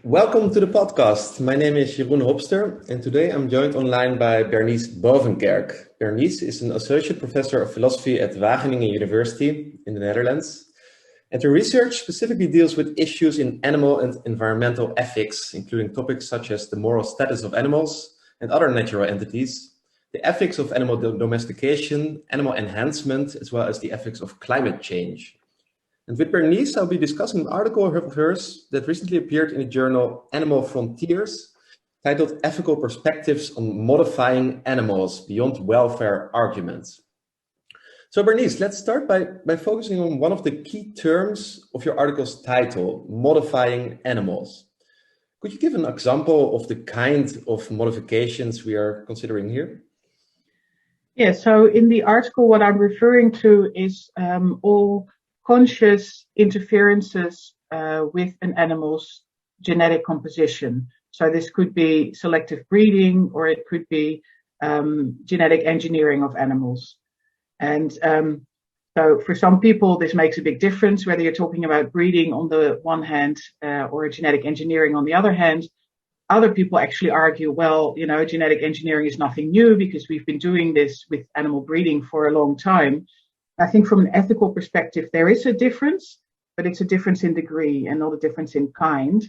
Welcome to the podcast. My name is Jeroen Hopster, and today I'm joined online by Bernice Bovenkerk. Bernice is an associate professor of philosophy at Wageningen University in the Netherlands. And her research specifically deals with issues in animal and environmental ethics, including topics such as the moral status of animals and other natural entities, the ethics of animal domestication, animal enhancement, as well as the ethics of climate change. And with Bernice, I'll be discussing an article of hers that recently appeared in the journal Animal Frontiers, titled Ethical Perspectives on Modifying Animals Beyond Welfare Arguments. So Bernice, let's start by focusing on one of the key terms of your article's title, modifying animals. Could you give an example of the kind of modifications we are considering here? Yeah, so in the article, what I'm referring to is all conscious interferences with an animal's genetic composition. So this could be selective breeding, or it could be genetic engineering of animals. And so for some people, this makes a big difference, whether you're talking about breeding on the one hand or genetic engineering on the other hand. Other people actually argue, well, you know, genetic engineering is nothing new because we've been doing this with animal breeding for a long time. I think from an ethical perspective, there is a difference, but it's a difference in degree and not a difference in kind,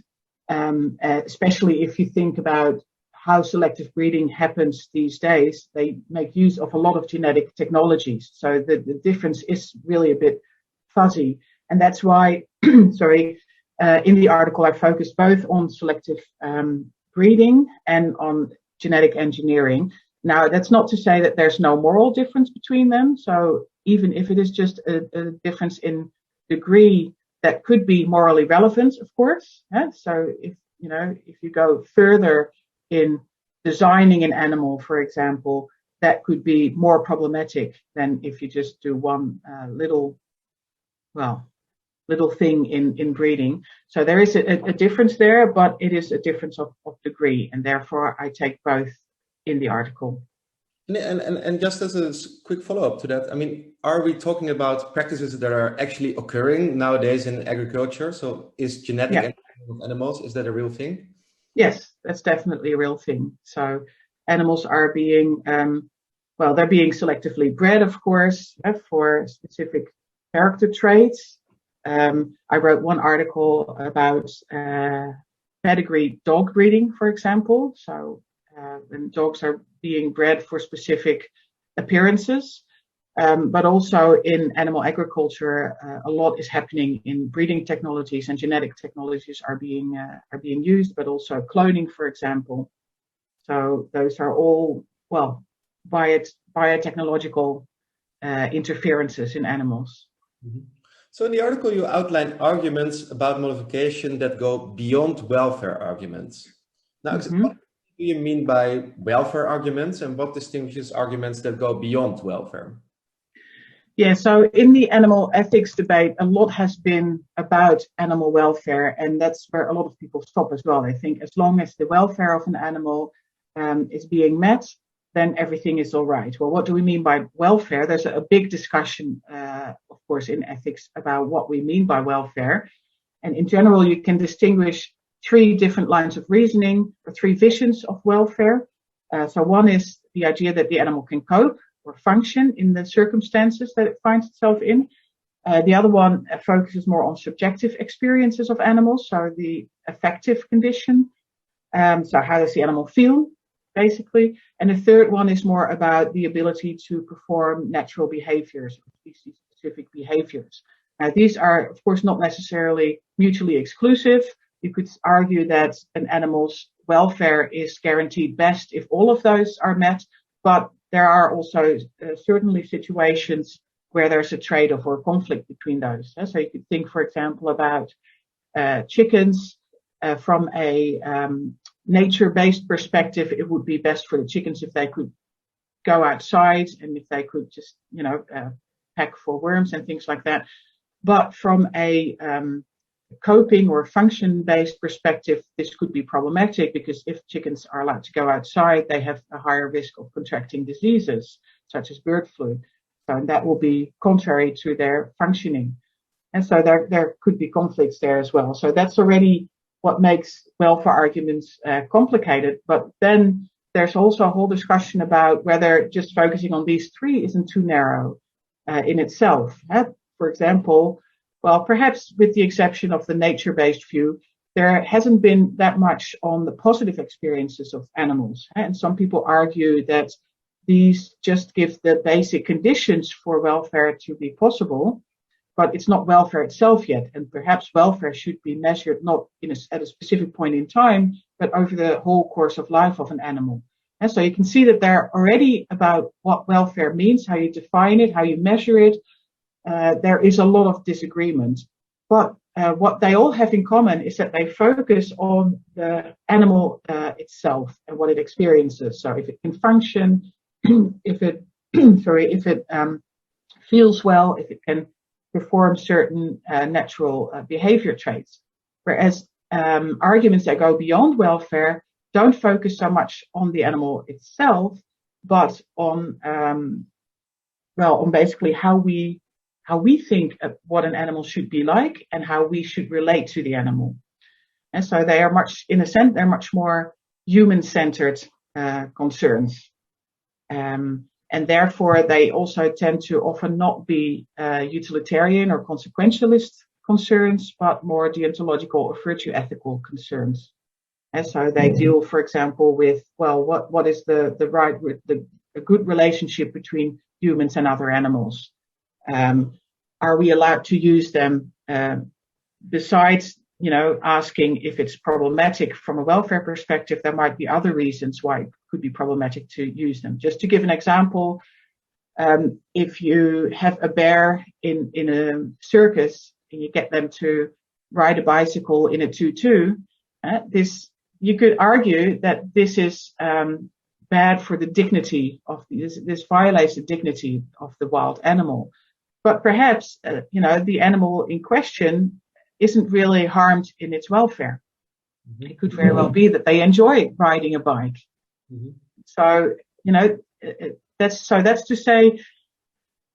especially if you think about how selective breeding happens these days. They make use of a lot of genetic technologies. So the difference is really a bit fuzzy. And that's why, in the article, I focused both on selective breeding and on genetic engineering. Now, that's not to say that there's no moral difference between them. So even if it is just a difference in degree, that could be morally relevant, of course. Yeah? So if you go further in designing an animal, for example, that could be more problematic than if you just do one little thing in breeding. So there is a difference there, but it is a difference of degree, and therefore I take both in the article. And just as a quick follow-up to that, I mean, are we talking about practices that are actually occurring nowadays in agriculture? So is genetic engineering of animals, is that a real thing? Yes, that's definitely a real thing. So animals are being, they're being selectively bred, of course, for specific character traits. I wrote one article about pedigree dog breeding, for example. So when dogs are being bred for specific appearances, but also in animal agriculture, a lot is happening in breeding technologies, and genetic technologies are being used, but also cloning, for example. So those are all biotechnological interferences in animals. Mm-hmm. So in the article, you outline arguments about modification that go beyond welfare arguments. Now, what do you mean by welfare arguments, and what distinguishes arguments that go beyond welfare? Yeah, so in the animal ethics debate, a lot has been about animal welfare, and that's where a lot of people stop as well. They think as long as the welfare of an animal is being met, then everything is all right. Well, what do we mean by welfare? There's a big discussion, of course, in ethics about what we mean by welfare. And in general, you can distinguish three different lines of reasoning, or three visions of welfare. So one is the idea that the animal can cope or function in the circumstances that it finds itself in. The other one focuses more on subjective experiences of animals, so the affective condition. So how does the animal feel, basically? And the third one is more about the ability to perform natural behaviors, species-specific behaviors. Now, these are, of course, not necessarily mutually exclusive. You could argue that an animal's welfare is guaranteed best if all of those are met, but there are also certainly situations where there's a trade-off or conflict between those. So you could think, for example, about chickens. From a nature-based perspective, it would be best for the chickens if they could go outside and if they could just, peck for worms and things like that. But from a coping or function-based perspective, this could be problematic because if chickens are allowed to go outside, they have a higher risk of contracting diseases such as bird flu. So that will be contrary to their functioning. And so there could be conflicts there as well. So that's already what makes welfare arguments complicated. But then there's also a whole discussion about whether just focusing on these three isn't too narrow in itself. For example, well, perhaps with the exception of the nature-based view, there hasn't been that much on the positive experiences of animals. And some people argue that these just give the basic conditions for welfare to be possible, but it's not welfare itself yet. And perhaps welfare should be measured not at a specific point in time, but over the whole course of life of an animal. And so you can see that they're already about what welfare means, how you define it, how you measure it. There is a lot of disagreement. But what they all have in common is that they focus on the animal itself and what it experiences. So if it can function, if it feels well, if it can perform certain natural behavior traits. Whereas arguments that go beyond welfare don't focus so much on the animal itself, but on basically how we think of what an animal should be like and how we should relate to the animal. And so they are they're much more human-centered concerns. And therefore, they also tend to often not be utilitarian or consequentialist concerns, but more deontological or virtue ethical concerns. And so they deal, for example, with, what is a good relationship between humans and other animals? Are we allowed to use them besides, asking if it's problematic from a welfare perspective? There might be other reasons why it could be problematic to use them. Just to give an example, if you have a bear in a circus and you get them to ride a bicycle in a tutu, you could argue that this is bad for the dignity of this violates the dignity of the wild animal. But perhaps, the animal in question isn't really harmed in its welfare. Mm-hmm. It could very well be that they enjoy riding a bike. Mm-hmm. So, that's to say,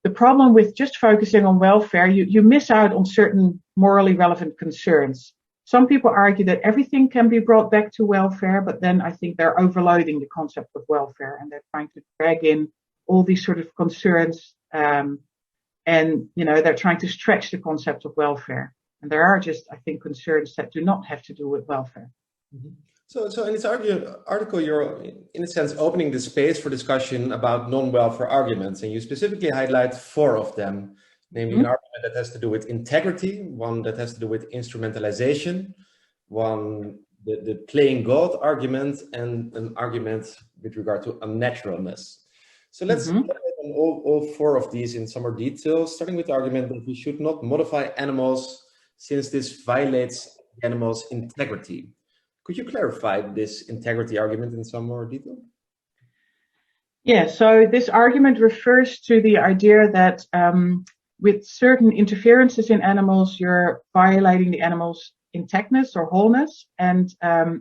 the problem with just focusing on welfare, you miss out on certain morally relevant concerns. Some people argue that everything can be brought back to welfare, but then I think they're overloading the concept of welfare and they're trying to drag in all these sort of concerns. And they're trying to stretch the concept of welfare. And there are just, I think, concerns that do not have to do with welfare. Mm-hmm. So in this article, you're, in a sense, opening the space for discussion about non-welfare arguments. And you specifically highlight 4 of them, namely an argument that has to do with integrity, one that has to do with instrumentalization, one, the playing God argument, and an argument with regard to unnaturalness. So let's look at all 4 of these in some more detail, starting with the argument that we should not modify animals since this violates the animal's integrity. Could you clarify this integrity argument in some more detail? Yeah, so this argument refers to the idea that with certain interferences in animals, you're violating the animal's intactness or wholeness and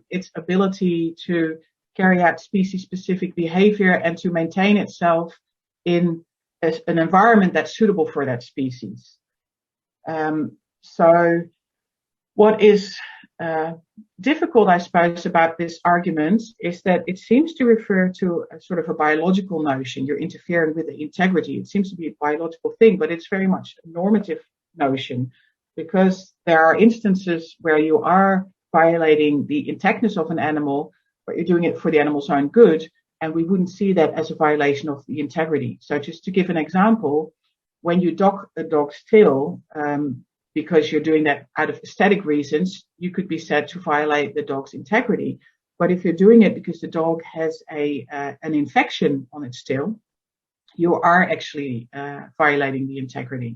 its ability to carry out species-specific behavior and to maintain itself in an environment that's suitable for that species. So what is difficult, I suppose, about this argument is that it seems to refer to a sort of a biological notion. You're interfering with the integrity. It seems to be a biological thing, but it's very much a normative notion because there are instances where you are violating the intactness of an animal, but you're doing it for the animal's own good, and we wouldn't see that as a violation of the integrity. So just to give an example, when you dock a dog's tail, because you're doing that out of aesthetic reasons, you could be said to violate the dog's integrity. But if you're doing it because the dog has an infection on its tail, you are actually violating the integrity.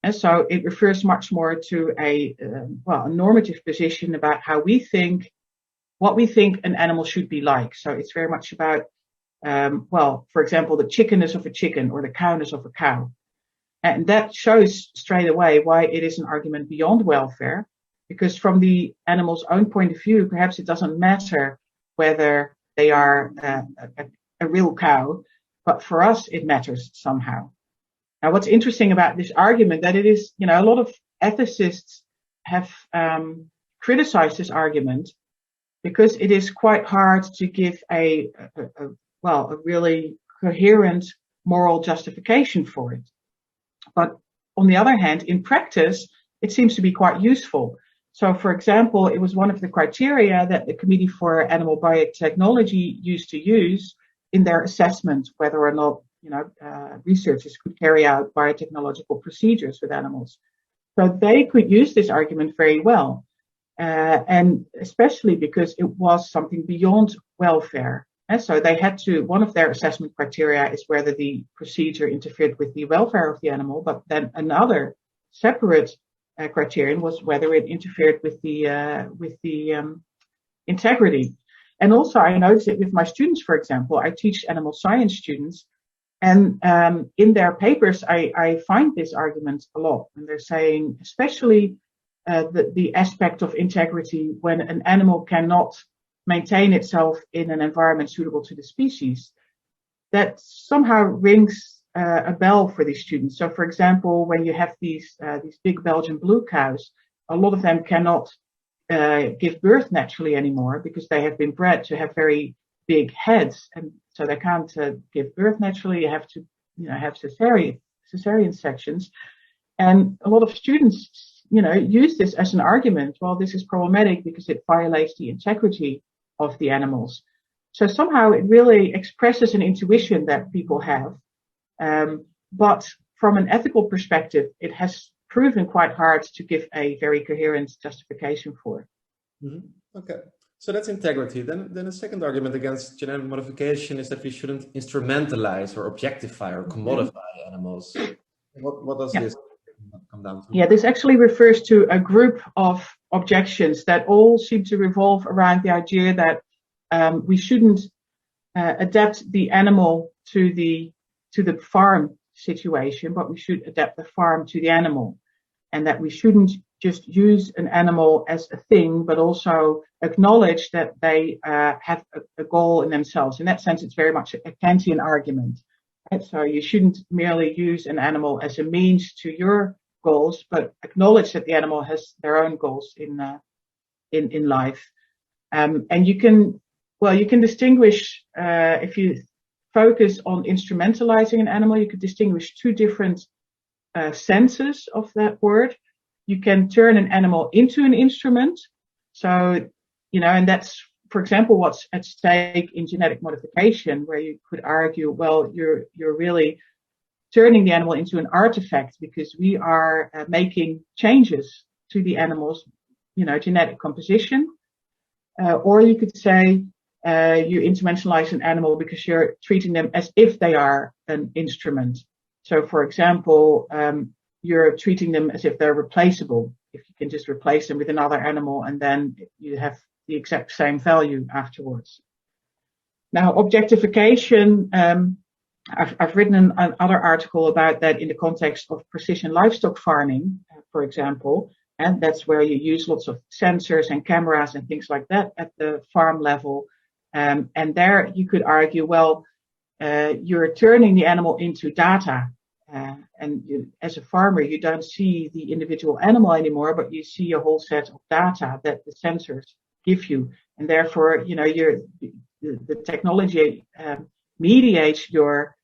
And so it refers much more to a normative position about how we think, what we think an animal should be like. So it's very much about, for example, the chickenness of a chicken or the cowness of a cow. And that shows straight away why it is an argument beyond welfare, because from the animal's own point of view, perhaps it doesn't matter whether they are a real cow, but for us, it matters somehow. Now, what's interesting about this argument that it is, a lot of ethicists have criticize this argument because it is quite hard to give a really coherent moral justification for it. But on the other hand, in practice, it seems to be quite useful. So, for example, it was one of the criteria that the Committee for Animal Biotechnology used to use in their assessment whether or not researchers could carry out biotechnological procedures with animals. So they could use this argument very well, and especially because it was something beyond welfare. And so they had to, one of their assessment criteria is whether the procedure interfered with the welfare of the animal, but then another separate criterion was whether it interfered with the integrity. And also I noticed it with my students, for example. I teach animal science students, and in their papers I find this argument a lot. And they're saying, especially the aspect of integrity when an animal cannot maintain itself in an environment suitable to the species, that somehow rings a bell for these students. So, for example, when you have these big Belgian blue cows, a lot of them cannot give birth naturally anymore because they have been bred to have very big heads, and so they can't give birth naturally. You have to, have cesarean sections, and a lot of students, use this as an argument. Well, this is problematic because it violates the integrity of the animals. So somehow it really expresses an intuition that people have. But from an ethical perspective, it has proven quite hard to give a very coherent justification for. Mm-hmm. Okay, so that's integrity. Then a second argument against genetic modification is that we shouldn't instrumentalize or objectify or commodify animals. What does this come down to? Yeah, this actually refers to a group of objections that all seem to revolve around the idea that we shouldn't adapt the animal to the farm situation, but we should adapt the farm to the animal, and that we shouldn't just use an animal as a thing, but also acknowledge that they have a goal in themselves. In that sense, it's very much a Kantian argument. Right? So you shouldn't merely use an animal as a means to your goals, but acknowledge that the animal has their own goals in life. And you can distinguish, if you focus on instrumentalizing an animal, you could distinguish two different senses of that word. You can turn an animal into an instrument. So, and that's, for example, what's at stake in genetic modification, where you could argue, well, you're really turning the animal into an artifact because we are making changes to the animal's, genetic composition. Or you could say you instrumentalize an animal because you're treating them as if they are an instrument. So, for example, you're treating them as if they're replaceable. If you can just replace them with another animal and then you have the exact same value afterwards. Now, objectification, I've written another article about that in the context of precision livestock farming, for example, and that's where you use lots of sensors and cameras and things like that at the farm level. And there you could argue, well, you're turning the animal into data. As a farmer, you don't see the individual animal anymore, but you see a whole set of data that the sensors give you. And therefore, the technology mediates your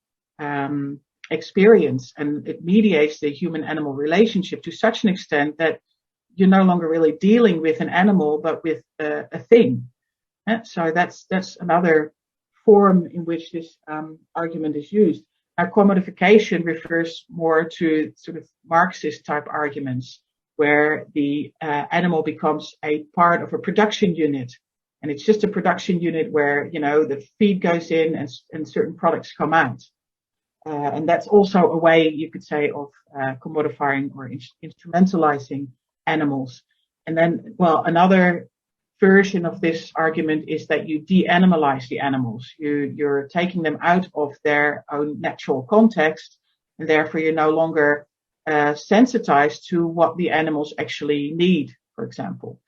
experience, and it mediates the human-animal relationship to such an extent that you're no longer really dealing with an animal, but with a thing. So that's another form in which this argument is used. Now, commodification refers more to sort of Marxist type arguments, where the animal becomes a part of a production unit. And it's just a production unit where, the feed goes in and certain products come out. And that's also a way, you could say, of commodifying or instrumentalizing animals. And then, another version of this argument is that you de-animalize the animals. You're taking them out of their own natural context, and therefore you're no longer sensitized to what the animals actually need, for example.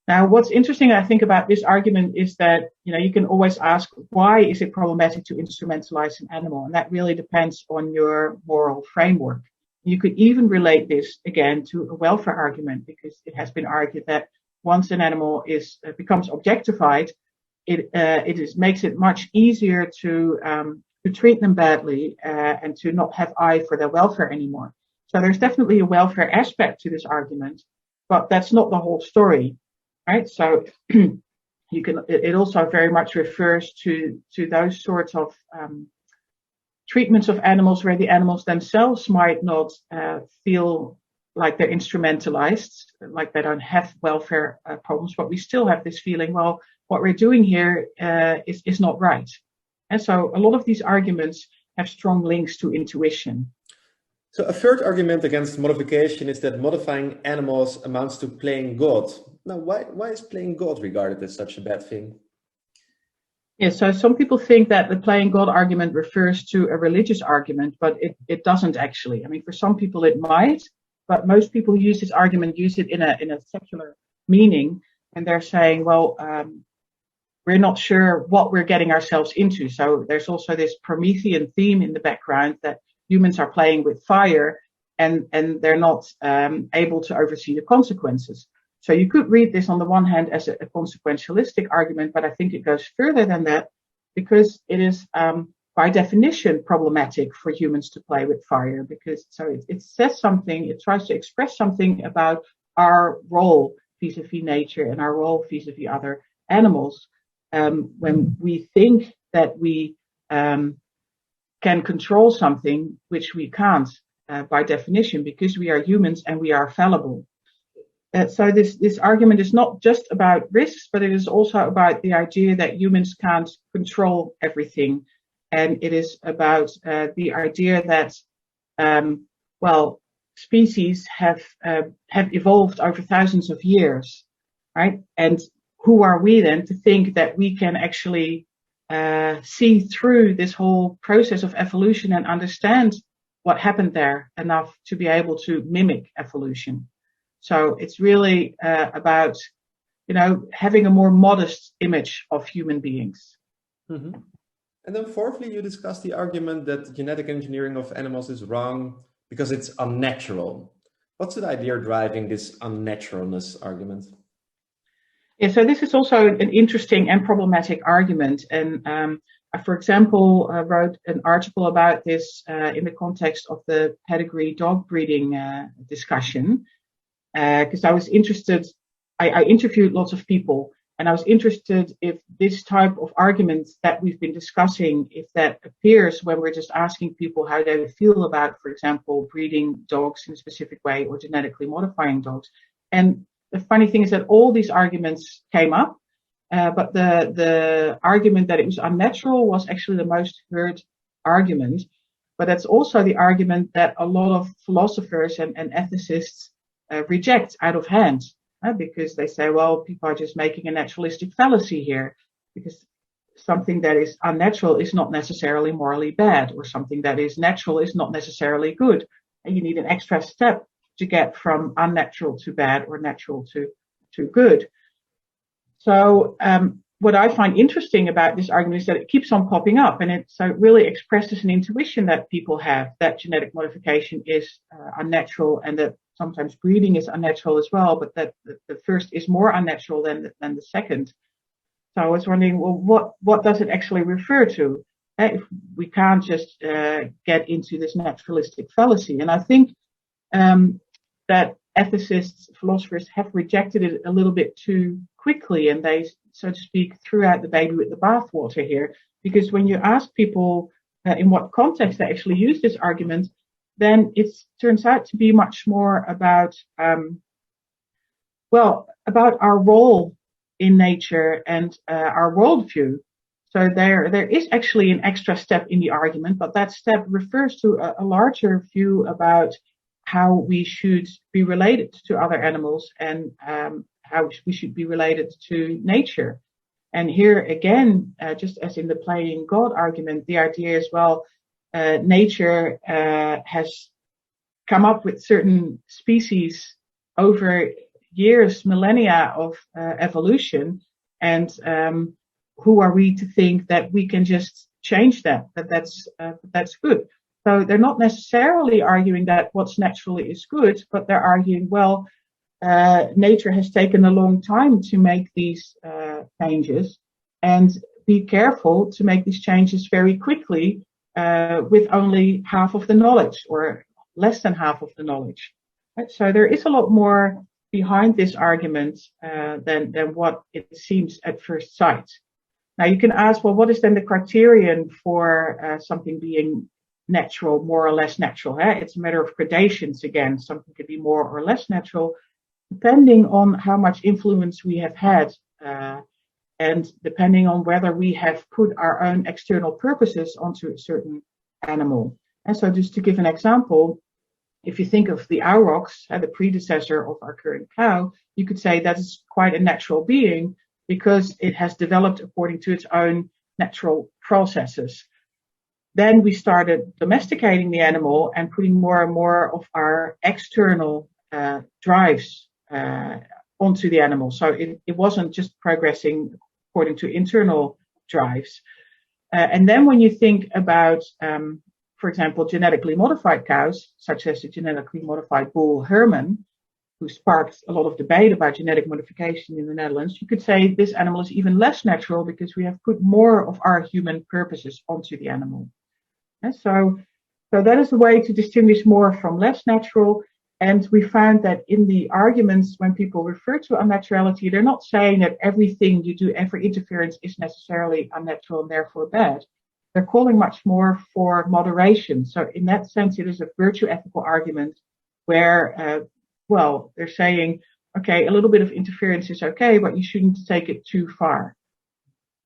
Now, what's interesting, I think, about this argument is that, you can always ask, why is it problematic to instrumentalize an animal? And that really depends on your moral framework. You could even relate this, again, to a welfare argument, because it has been argued that once an animal becomes objectified, it makes it much easier to treat them badly and to not have eye for their welfare anymore. So there's definitely a welfare aspect to this argument, but that's not the whole story, right? So it also very much refers to those sorts of treatments of animals where the animals themselves might not feel like they're instrumentalized, like they don't have welfare problems, but we still have this feeling, well, what we're doing here is not right. And so a lot of these arguments have strong links to intuition. So a third argument against modification is that modifying animals amounts to playing God. Now, why is playing God regarded as such a bad thing? Yeah, so some people think that the playing God argument refers to a religious argument, but it doesn't actually. I mean, for some people it might, but most people who use this argument use it in a secular meaning, and they're saying, well, we're not sure what we're getting ourselves into. So there's also this Promethean theme in the background that humans are playing with fire and they're not able to oversee the consequences. So you could read this on the one hand as a consequentialistic argument, but I think it goes further than that because it is by definition problematic for humans to play with fire, because it says something, it tries to express something about our role vis-a-vis nature and our role vis-a-vis other animals. When we think that we can control something which we can't by definition, because we are humans and we are fallible. So this argument is not just about risks, but it is also about the idea that humans can't control everything. And it is about the idea that, species have evolved over thousands of years, right? And who are we then to think that we can actually see through this whole process of evolution and understand what happened there enough to be able to mimic evolution? So it's really about, having a more modest image of human beings. Mm-hmm. And then fourthly, you discussed the argument that genetic engineering of animals is wrong because it's unnatural. What's the idea driving this unnaturalness argument? Yeah, so this is also an interesting and problematic argument. And I, for example, wrote an article about this in the context of the pedigree dog breeding discussion. Because I was interested, I interviewed lots of people, and I was interested if this type of argument that we've been discussing, if that appears when we're just asking people how they feel about, for example, breeding dogs in a specific way or genetically modifying dogs. And the funny thing is that all these arguments came up, but the argument that it was unnatural was actually the most heard argument. But that's also the argument that a lot of philosophers and ethicists reject out of hand, because they say, well, people are just making a naturalistic fallacy here, because something that is unnatural is not necessarily morally bad, or something that is natural is not necessarily good. And you need an extra step to get from unnatural to bad or natural to good. So what I find interesting about this argument is that it keeps on popping up, and it really expresses an intuition that people have that genetic modification is unnatural, and that sometimes breeding is unnatural as well, but that the first is more unnatural than the second. So I was wondering, well, what does it actually refer to? If we can't just get into this naturalistic fallacy. And I think that ethicists, philosophers have rejected it a little bit too quickly, and they, so to speak, threw out the baby with the bathwater here. Because when you ask people in what context they actually use this argument, then it turns out to be much more about, about our role in nature and our worldview. So there is actually an extra step in the argument, but that step refers to a larger view about how we should be related to other animals and how we should be related to nature. And here again, just as in the playing God argument, the idea is, nature has come up with certain species over years, millennia of evolution, and who are we to think that we can just change that's good? So they're not necessarily arguing that what's naturally is good, but they're arguing, nature has taken a long time to make these changes, and be careful to make these changes very quickly with only half of the knowledge or less than half of the knowledge. Right? So there is a lot more behind this argument than what it seems at first sight. Now you can ask, well, what is then the criterion for something being natural, more or less natural? It's a matter of gradations again. Something could be more or less natural, depending on how much influence we have had, and depending on whether we have put our own external purposes onto a certain animal. And so just to give an example, if you think of the aurochs, the predecessor of our current cow, you could say that is quite a natural being because it has developed according to its own natural processes. Then we started domesticating the animal and putting more and more of our external drives onto the animal. So it wasn't just progressing according to internal drives. And then when you think about for example, genetically modified cows, such as the genetically modified bull Herman, who sparked a lot of debate about genetic modification in the Netherlands, you could say this animal is even less natural because we have put more of our human purposes onto the animal. And so that is a way to distinguish more from less natural. And we found that in the arguments, when people refer to unnaturality, they're not saying that everything you do, every interference is necessarily unnatural and therefore bad. They're calling much more for moderation. So in that sense, it is a virtue ethical argument where, well, they're saying, okay, a little bit of interference is okay, but you shouldn't take it too far.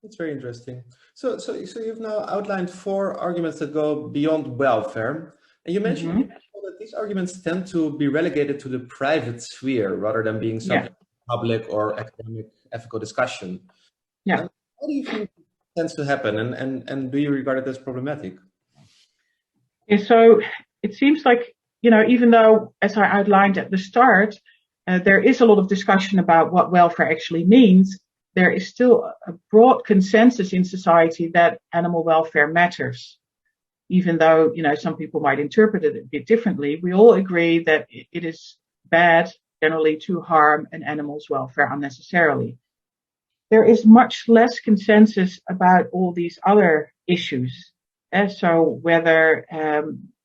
That's very interesting. So you've now outlined 4 arguments that go beyond welfare. And you mentioned that these arguments tend to be relegated to the private sphere rather than being something public or academic ethical discussion. Yeah. And how do you think tends to happen, and do you regard it as problematic? Yeah, so it seems like, even though, as I outlined at the start, there is a lot of discussion about what welfare actually means, there is still a broad consensus in society that animal welfare matters. Even though, some people might interpret it a bit differently, we all agree that it is bad generally to harm an animal's welfare unnecessarily. There is much less consensus about all these other issues. So whether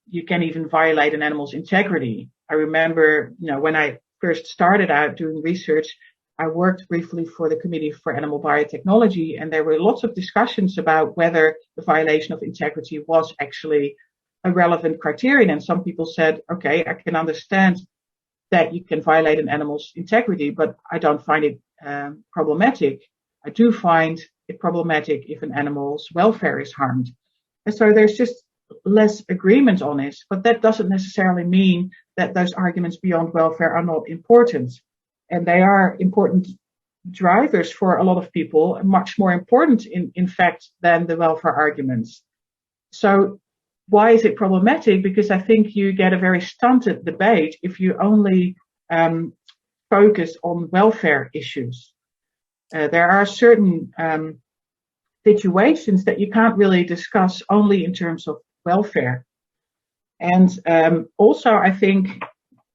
you can even violate an animal's integrity. I remember, when I first started out doing research, I worked briefly for the Committee for Animal Biotechnology, and there were lots of discussions about whether the violation of integrity was actually a relevant criterion. And some people said, okay, I can understand that you can violate an animal's integrity, but I don't find it problematic. I do find it problematic if an animal's welfare is harmed. And so there's just less agreement on it, but that doesn't necessarily mean that those arguments beyond welfare are not important. And they are important drivers for a lot of people, and much more important, in fact, than the welfare arguments. So why is it problematic? Because I think you get a very stunted debate if you only focus on welfare issues. There are certain situations that you can't really discuss only in terms of welfare. And also, I think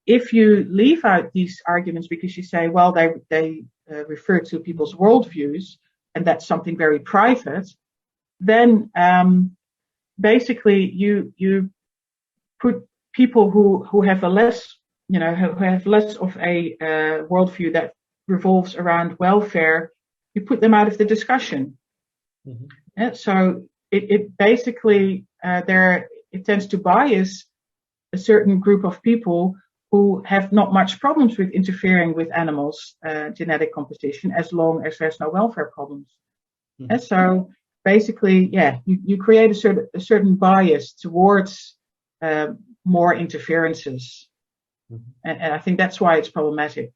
if you leave out these arguments because you say, well, they refer to people's worldviews, and that's something very private, then basically you put people who have a less, who have less of a worldview that revolves around welfare, you put them out of the discussion. Mm-hmm. And so it basically it tends to bias a certain group of people who have not much problems with interfering with animals' genetic composition as long as there's no welfare problems. Mm-hmm. And so basically, you create a certain bias towards more interferences. Mm-hmm. And I think that's why it's problematic.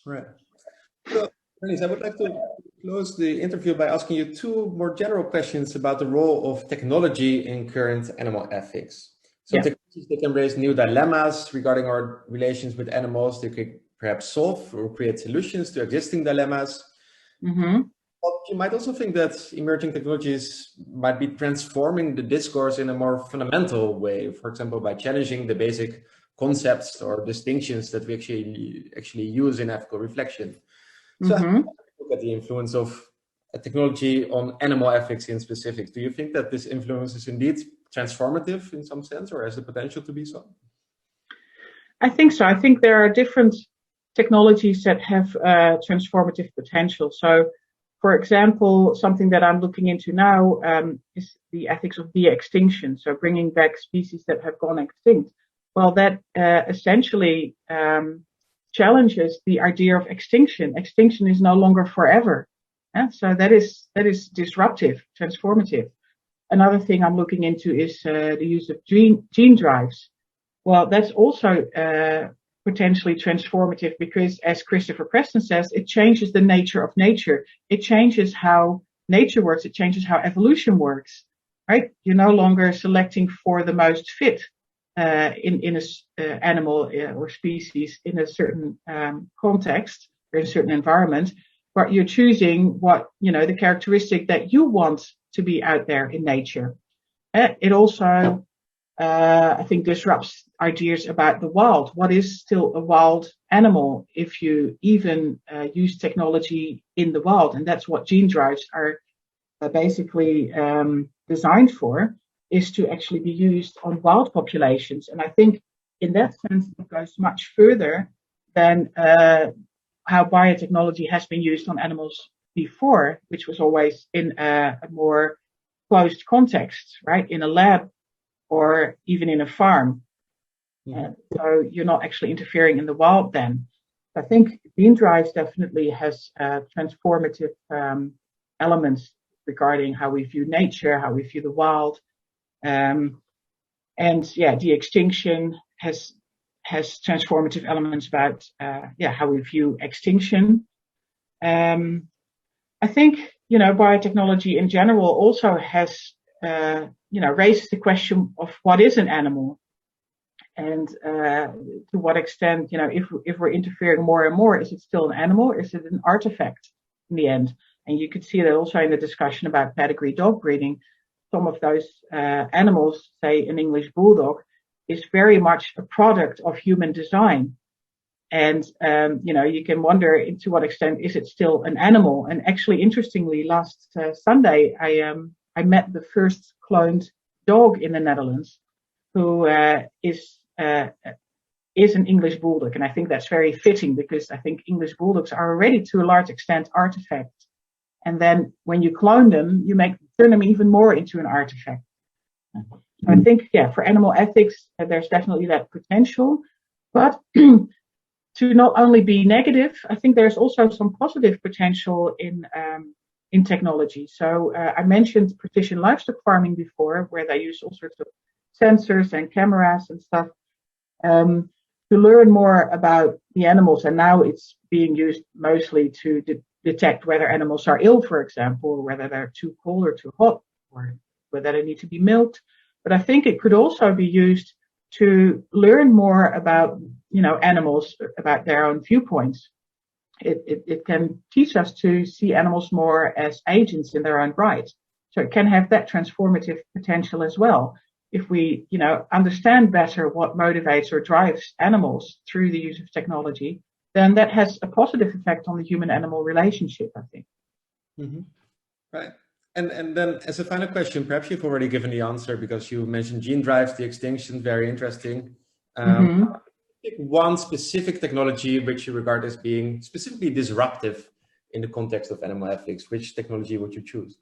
Right. So, Bernice, I would like to close the interview by asking you 2 more general questions about the role of technology in current animal ethics. So technologies, they can raise new dilemmas regarding our relations with animals. They could perhaps solve or create solutions to existing dilemmas. Mm-hmm. But you might also think that emerging technologies might be transforming the discourse in a more fundamental way, for example, by challenging the basic concepts or distinctions that we actually use in ethical reflection. So how do you look at the influence of technology on animal ethics in specific? Do you think that this influence is indeed transformative in some sense, or has the potential to be so? I think so. I think there are different technologies that have transformative potential. So, for example, something that I'm looking into now is the ethics of de-extinction. So bringing back species that have gone extinct. Well, that essentially challenges the idea of extinction. Extinction is no longer forever. So that is disruptive, transformative. Another thing I'm looking into is the use of gene drives. Well, that's also potentially transformative because, as Christopher Preston says, it changes the nature of nature. It changes how nature works. It changes how evolution works, right? You're no longer selecting for the most fit in a animal or species in a certain context or in a certain environment, but you're choosing what, the characteristic that you want to be out there in nature. It also, I think, disrupts ideas about the wild. What is still a wild animal if you even use technology in the wild? And that's what gene drives are basically designed for, is to actually be used on wild populations. And I think in that sense, it goes much further than how biotechnology has been used on animals before, which was always in a more closed context, right? In a lab or even in a farm. So you're not actually interfering in the wild then. I think gene drives definitely has transformative elements regarding how we view nature, how we view the wild. De-extinction has transformative elements about how we view extinction. I think biotechnology in general also has raises the question of what is an animal, and to what extent if we're interfering more and more, is it still an animal or is it an artifact in the end? And you could see that also in the discussion about pedigree dog breeding. Some of those animals, say an English bulldog, is very much a product of human design. And, you can wonder to what extent is it still an animal. And actually, interestingly, last Sunday, I met the first cloned dog in the Netherlands who is an English bulldog. And I think that's very fitting because I think English bulldogs are already to a large extent artifacts. And then when you clone them, you turn them even more into an artifact. So I think, for animal ethics, there's definitely that potential. But to not only be negative, I think there's also some positive potential in technology. So I mentioned precision livestock farming before, where they use all sorts of sensors and cameras and stuff to learn more about the animals. And now it's being used mostly to detect whether animals are ill, for example, or whether they're too cold or too hot, or whether they need to be milked. But I think it could also be used to learn more about, animals, about their own viewpoints. It can teach us to see animals more as agents in their own right. So it can have that transformative potential as well. If we, understand better what motivates or drives animals through the use of technology, then that has a positive effect on the human-animal relationship, I think. Mm-hmm. Right. And then as a final question, perhaps you've already given the answer because you mentioned gene drives, the extinction, very interesting. Pick one specific technology which you regard as being specifically disruptive in the context of animal ethics. Which technology would you choose?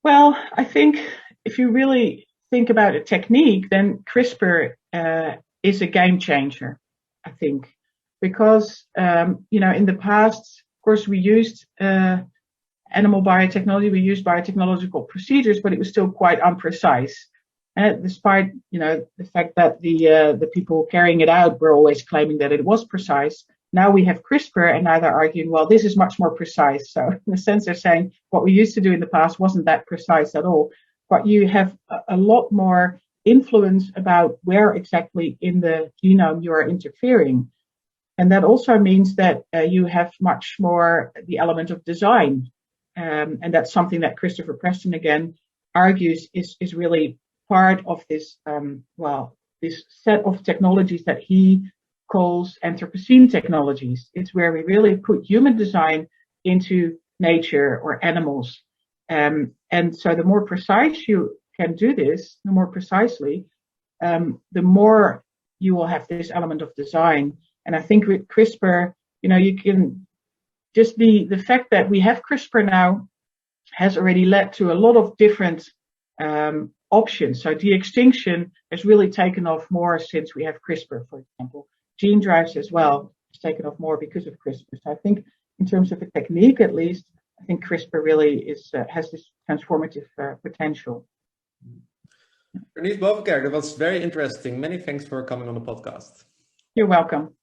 Well, I think if you really think about a technique, then CRISPR is a game changer, I think. Because, in the past, of course, we used animal biotechnology, we used biotechnological procedures, but it was still quite imprecise. Despite, the fact that the people carrying it out were always claiming that it was precise. Now we have CRISPR, and now they're arguing, well, this is much more precise. So in a sense, they're saying what we used to do in the past wasn't that precise at all. But you have a lot more influence about where exactly in the genome you are interfering. And that also means that you have much more the element of design. And that's something that Christopher Preston again argues is really part of this, this set of technologies that he calls Anthropocene technologies. It's where we really put human design into nature or animals. And so the more precise you can do this, the more precisely, the more you will have this element of design. And I think with CRISPR, you can just the fact that we have CRISPR now has already led to a lot of different options. So de-extinction has really taken off more since we have CRISPR, for example. Gene drives as well has taken off more because of CRISPR. So I think in terms of a technique, at least, I think CRISPR really has this transformative potential. Bernice Bovenkerk, that was very interesting. Many thanks for coming on the podcast. You're welcome.